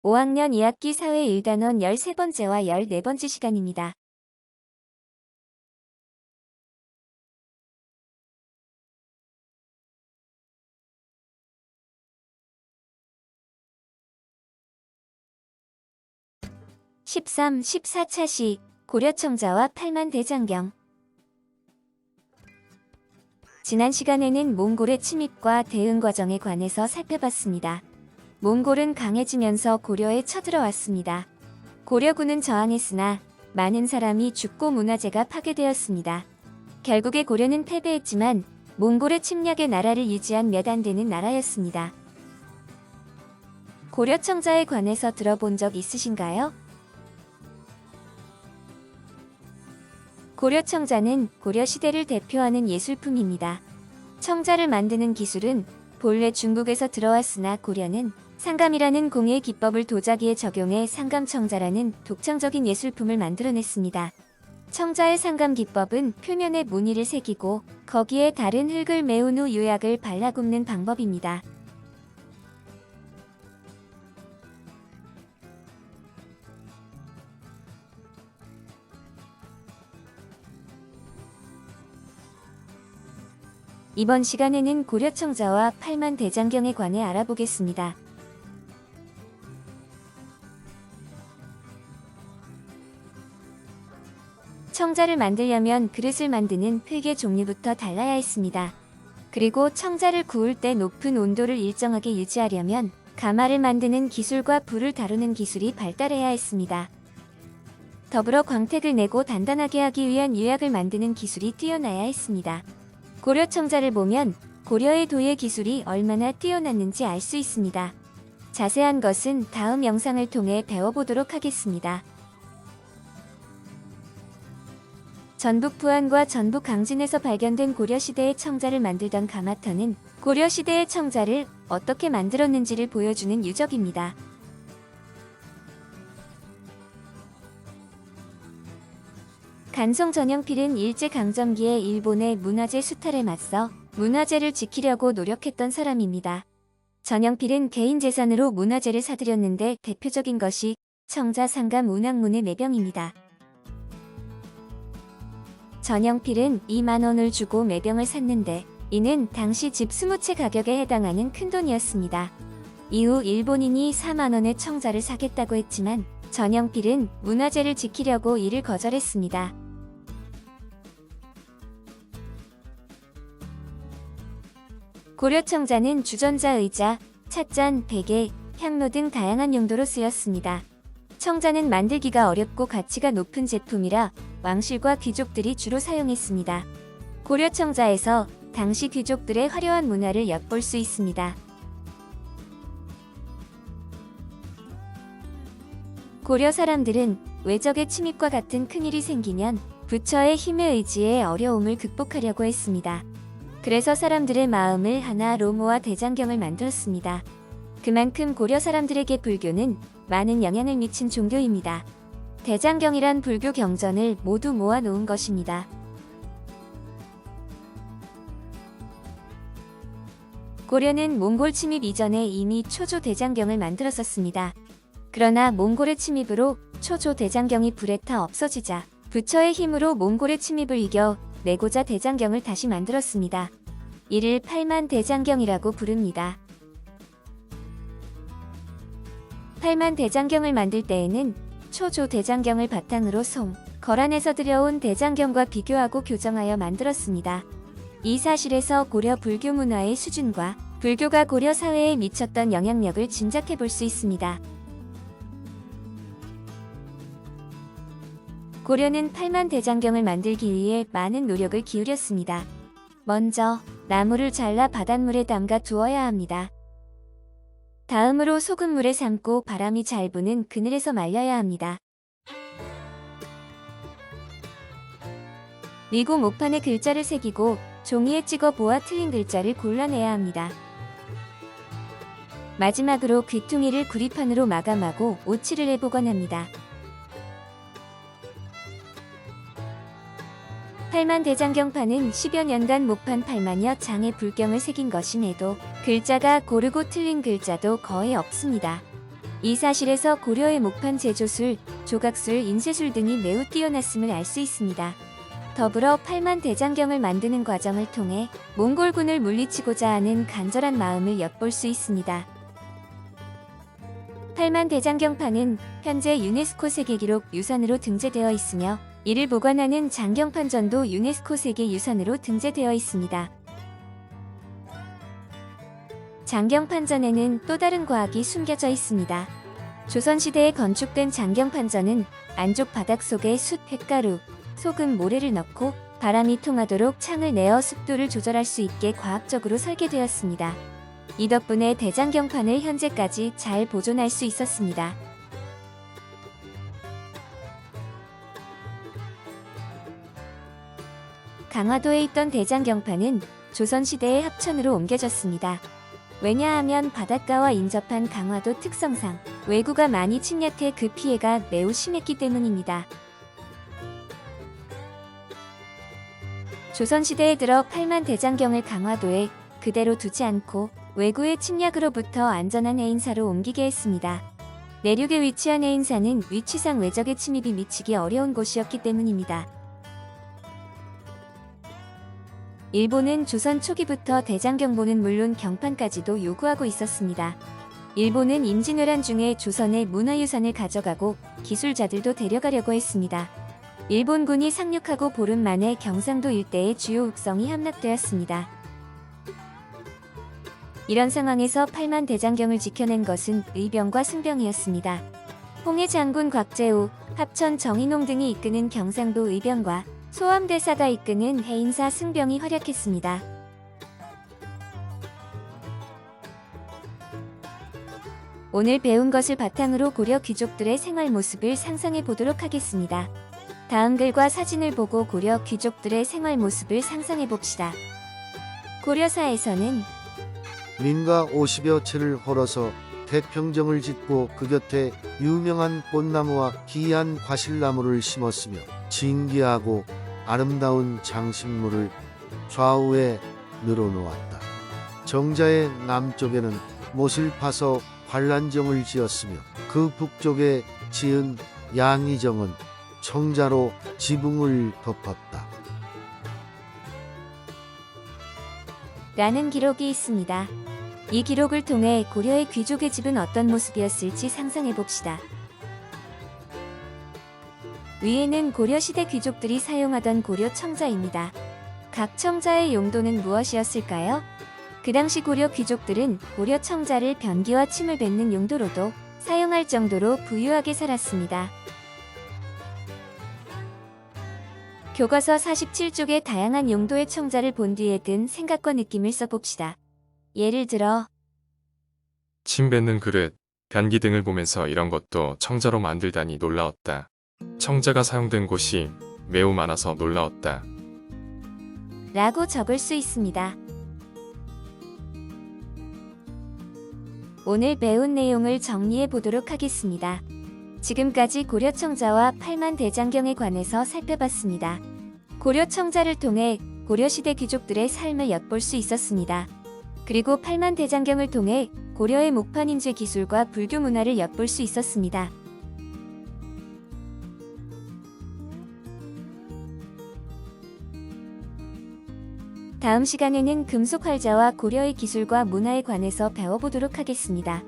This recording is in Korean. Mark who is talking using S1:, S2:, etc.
S1: 5학년 2학기 사회 1단원 13번째와 14번째 시간입니다. (13, 14차시) 고려청자와 팔만대장경. 지난 시간에는 몽골의 침입과 대응 과정에 관해서 살펴봤습니다. 몽골은 강해지면서 고려에 쳐들어왔습니다. 고려군은 저항했으나 많은 사람이 죽고 문화재가 파괴되었습니다. 결국에 고려는 패배했지만 몽골의 침략에 나라를 유지한 몇 안 되는 나라였습니다. 고려청자에 관해서 들어본 적 있으신가요? 고려청자는 고려시대를 대표하는 예술품입니다. 청자를 만드는 기술은 본래 중국에서 들어왔으나 고려는 상감이라는 공예 기법을 도자기에 적용해 상감청자라는 독창적인 예술품을 만들어냈습니다. 청자의 상감 기법은 표면에 무늬를 새기고 거기에 다른 흙을 메운 후 유약을 발라 굽는 방법입니다. 이번 시간에는 고려청자와 팔만대장경에 관해 알아보겠습니다. 청자를 만들려면 그릇을 만드는 흙의 종류부터 달라야 했습니다. 그리고 청자를 구울 때 높은 온도를 일정하게 유지하려면 가마를 만드는 기술과 불을 다루는 기술이 발달해야 했습니다. 더불어 광택을 내고 단단하게 하기 위한 유약을 만드는 기술이 뛰어나야 했습니다. 고려청자를 보면 고려의 도예 기술이 얼마나 뛰어났는지 알 수 있습니다. 자세한 것은 다음 영상을 통해 배워보도록 하겠습니다. 전북 부안과 전북 강진에서 발견된 고려시대의 청자를 만들던 가마터는 고려시대의 청자를 어떻게 만들었는지를 보여주는 유적입니다. 간송 전영필은 일제강점기에 일본의 문화재 수탈에 맞서 문화재를 지키려고 노력했던 사람입니다. 전영필은 개인 재산으로 문화재를 사들였는데 대표적인 것이 청자 상감 운항문의 매병입니다. 전영필은 2만 원을 주고 매병을 샀는데 이는 당시 집 20채 가격에 해당하는 큰돈이었습니다. 이후 일본인이 4만 원의 청자를 사겠다고 했지만 전영필은 문화재를 지키려고 이를 거절했습니다. 고려청자는 주전자 의자, 찻잔, 베개, 향로 등 다양한 용도로 쓰였습니다. 청자는 만들기가 어렵고 가치가 높은 제품이라 왕실과 귀족들이 주로 사용했습니다. 고려청자에서 당시 귀족들의 화려한 문화를 엿볼 수 있습니다. 고려 사람들은 외적의 침입과 같은 큰일이 생기면 부처의 힘에 의지해 어려움을 극복하려고 했습니다. 그래서 사람들의 마음을 하나로 모아 대장경을 만들었습니다. 그만큼 고려 사람들에게 불교는 많은 영향을 미친 종교입니다. 대장경이란 불교 경전을 모두 모아놓은 것입니다. 고려는 몽골 침입 이전에 이미 초조 대장경을 만들었었습니다. 그러나 몽골의 침입으로 초조 대장경이 불에 타 없어지자 부처의 힘으로 몽골의 침입을 이겨 내고자 대장경을 다시 만들었습니다. 이를 팔만대장경이라고 부릅니다. 팔만대장경을 만들 때에는 초조 대장경을 바탕으로 송, 거란에서 들여온 대장경과 비교하고 교정하여 만들었습니다. 이 사실에서 고려 불교 문화의 수준과 불교가 고려 사회에 미쳤던 영향력을 짐작해 볼 수 있습니다. 고려는 팔만대장경을 만들기 위해 많은 노력을 기울였습니다. 먼저 나무를 잘라 바닷물에 담가 두어야 합니다. 다음으로 소금물에 삶고 바람이 잘 부는 그늘에서 말려야 합니다. 그리고 목판에 글자를 새기고 종이에 찍어 보아 틀린 글자를 골라내야 합니다. 마지막으로 귀퉁이를 구리판으로 마감하고 오칠을 해 보관합니다. 팔만대장경판은 10여 년간 목판 8만여 장의 불경을 새긴 것임에도 글자가 고르고 틀린 글자도 거의 없습니다. 이 사실에서 고려의 목판 제조술, 조각술, 인쇄술 등이 매우 뛰어났음을 알 수 있습니다. 더불어 팔만 대장경을 만드는 과정을 통해 몽골군을 물리치고자 하는 간절한 마음을 엿볼 수 있습니다. 팔만 대장경판은 현재 유네스코 세계기록 유산으로 등재되어 있으며 이를 보관하는 장경판전도 유네스코 세계유산으로 등재되어 있습니다. 장경판전에는 또 다른 과학이 숨겨져 있습니다. 조선시대에 건축된 장경판전은 안쪽 바닥 속에 숯, 횟가루, 소금, 모래를 넣고 바람이 통하도록 창을 내어 습도를 조절할 수 있게 과학적으로 설계되었습니다. 이 덕분에 대장경판을 현재까지 잘 보존할 수 있었습니다. 강화도에 있던 대장경판은 조선시대의 합천으로 옮겨졌습니다. 왜냐하면 바닷가와 인접한 강화도 특성상 왜구가 많이 침략해 그 피해가 매우 심했기 때문입니다. 조선시대에 들어 팔만 대장경을 강화도에 그대로 두지 않고 왜구의 침략으로부터 안전한 해인사로 옮기게 했습니다. 내륙에 위치한 해인사는 위치상 외적의 침입이 미치기 어려운 곳이었기 때문입니다. 일본은 조선 초기부터 대장경보는 물론 경판까지도 요구하고 있었습니다. 일본은 임진왜란 중에 조선의 문화유산을 가져가고 기술자들도 데려가려고 했습니다. 일본군이 상륙하고 보름 만에 경상도 일대의 주요 흑성이 함락되었습니다. 이런 상황에서 팔만 대장경을 지켜낸 것은 의병과 승병이었습니다. 홍해 장군 곽재우, 합천 정인홍 등이 이끄는 경상도 의병과 소함대사가 이끄는 해인사 승병이 활약했습니다. 오늘 배운 것을 바탕으로 고려 귀족들의 생활 모습을 상상해 보도록 하겠습니다. 다음 글과 사진을 보고 고려 귀족들의 생활 모습을 상상해 봅시다. 고려사에서는
S2: 민가 50여 채를 헐어서 태평정을 짓고 그 곁에 유명한 꽃나무와 기이한 과실나무를 심었으며 진귀하고 아름다운 장식물을 좌우에 늘어놓았다. 정자의 남쪽에는 못을 파서 관란정을 지었으며 그 북쪽에 지은 양이정은 청자로 지붕을 덮었다.
S1: 라는 기록이 있습니다. 이 기록을 통해 고려의 귀족의 집은 어떤 모습이었을지 상상해 봅시다. 위에는 고려시대 귀족들이 사용하던 고려 청자입니다. 각 청자의 용도는 무엇이었을까요? 그 당시 고려 귀족들은 고려 청자를 변기와 침을 뱉는 용도로도 사용할 정도로 부유하게 살았습니다. 교과서 47쪽의 다양한 용도의 청자를 본 뒤에 든 생각과 느낌을 써봅시다. 예를 들어
S3: 침 뱉는 그릇, 변기 등을 보면서 이런 것도 청자로 만들다니 놀라웠다. 청자가 사용된 곳이 매우 많아서 놀라웠다.
S1: 라고 적을 수 있습니다. 오늘 배운 내용을 정리해 보도록 하겠습니다. 지금까지 고려 청자와 팔만 대장경에 관해서 살펴봤습니다. 고려 청자를 통해 고려시대 귀족들의 삶을 엿볼 수 있었습니다. 그리고 팔만 대장경을 통해 고려의 목판 인쇄 기술과 불교 문화를 엿볼 수 있었습니다. 다음 시간에는 금속 활자와 고려의 기술과 문화에 관해서 배워보도록 하겠습니다.